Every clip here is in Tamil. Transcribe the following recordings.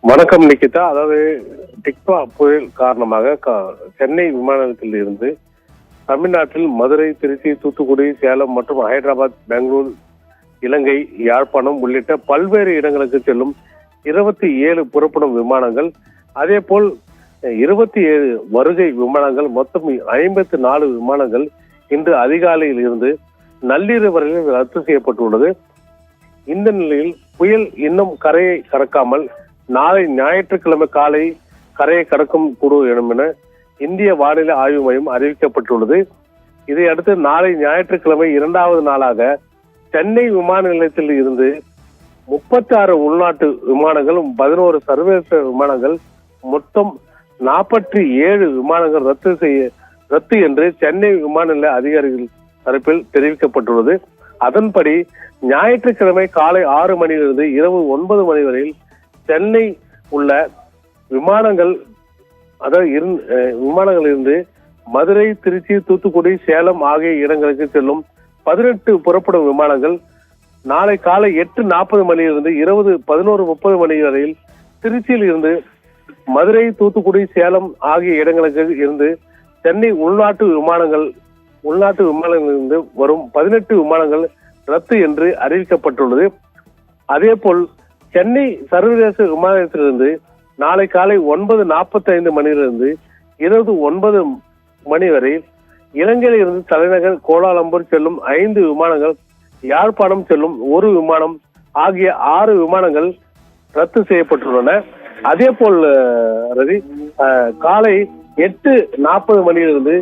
வணக்கம் நிகிதா. அதாவது டிக்வா புயல் காரணமாக சென்னை விமான நிலையத்தில் இருந்து தமிழ்நாட்டில் மதுரை, திருச்சி, தூத்துக்குடி, சேலம் மற்றும் ஹைதராபாத், பெங்களூர், இலங்கை, யாழ்ப்பாணம் உள்ளிட்ட பல்வேறு இடங்களுக்கு செல்லும் 27 புறப்படும் விமானங்கள், அதே போல் 27 வருகை விமானங்கள், மொத்தம் 54 விமானங்கள் இன்று அதிகாலையில் இருந்து நள்ளிரவு வரையில் ரத்து செய்யப்பட்டுள்ளது. இந்த நிலையில் புயல் இன்னும் கரையை கடக்காமல் நாளை ஞாயிற்றுக்கிழமை காலை கரையை கடக்கும் கூடும் என இந்திய வானிலை ஆய்வு மையம் அறிவிக்கப்பட்டுள்ளது. இதையடுத்து நாளை ஞாயிற்றுக்கிழமை 2வது நாளாக சென்னை விமான நிலையத்தில் இருந்து 36 உள்நாட்டு விமானங்கள், 11 சர்வதேச விமானங்கள், மொத்தம் 47 விமானங்கள் ரத்து என்று சென்னை விமான நிலைய அதிகாரிகள் தரப்பில் தெரிவிக்கப்பட்டுள்ளது. அதன்படி ஞாயிற்றுக்கிழமை காலை 6 மணியிலிருந்து இரவு 9 மணி வரையில் சென்னை உள்ள விமானங்கள், அதாவது விமானங்கள் இருந்து மதுரை, திருச்சி, தூத்துக்குடி, சேலம் ஆகிய இடங்களுக்கு செல்லும் 18 புறப்படும் விமானங்கள் நாளை காலை 8:40 மணியிலிருந்து இரவு 11:30 மணி வரையில் திருச்சியில் இருந்து மதுரை, தூத்துக்குடி, சேலம் ஆகிய இடங்களுக்கு இருந்து சென்னை உள்நாட்டு விமானங்களிலிருந்து வரும் 18 விமானங்கள் ரத்து என்று அறிவிக்கப்பட்டுள்ளது. அதே போல் சென்னை சர்வதேச விமானத்திலிருந்து நாளை காலை 9:45 மணியிலிருந்து இரவு 9 மணி வரை இலங்கையில் இருந்து தலைநகர் கோலாலம்பூர் செல்லும் 5 விமானங்கள், யாழ்ப்பாணம் செல்லும் 1 விமானம் ஆகிய 6 விமானங்கள் ரத்து செய்யப்பட்டுள்ளன. அதே போல் ரவி, காலை 8:40 மணியிலிருந்து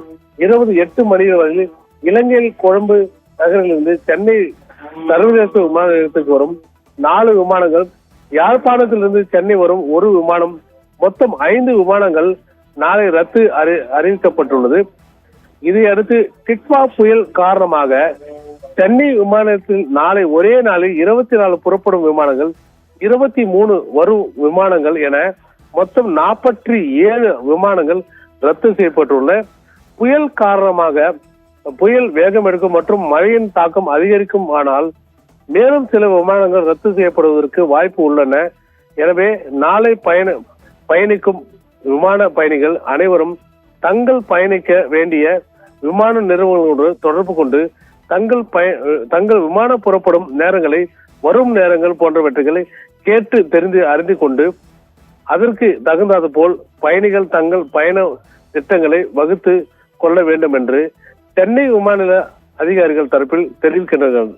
இரவு 8 மணி வரையில் இலங்கையில் கொழும்பு நகரிலிருந்து சென்னை சர்வதேச விமான நிலையத்துக்கு வரும் 4 விமானங்கள், யாழ்ப்பாணத்திலிருந்து சென்னை வரும் 1 விமானம், மொத்தம் 5 விமானங்கள் நாளை ரத்து அறிவிக்கப்பட்டுள்ளது. இதையடுத்து டிக்வா புயல் காரணமாக சென்னை விமானத்தில் நாளை ஒரே நாளில் 24 புறப்படும் விமானங்கள், 23 வரும் விமானங்கள் என மொத்தம் 47 விமானங்கள் ரத்து செய்யப்பட்டுள்ளன. புயல் காரணமாக புயல் வேகம் எடுக்கும் மற்றும் மழையின் தாக்கம் அதிகரிக்கும், ஆனால் மேலும் சில விமானங்கள் ரத்து செய்யப்படுவதற்கு வாய்ப்பு உள்ளன. எனவே நாளை பயணிக்கும் விமான பயணிகள் அனைவரும் தங்கள் பயணிக்க வேண்டிய விமான நிறுவனங்களோடு தொடர்பு கொண்டு தங்கள் விமான புறப்படும் நேரங்களை, வரும் நேரங்கள் போன்றவற்றை கேட்டு அறிந்து கொண்டு அதற்கு தகுந்தது போல் பயணிகள் தங்கள் பயண திட்டங்களை வகுத்து கொள்ள வேண்டும் என்று சென்னை விமான நிலைய அதிகாரிகள் தரப்பில் தெரிவிக்கின்றனர்.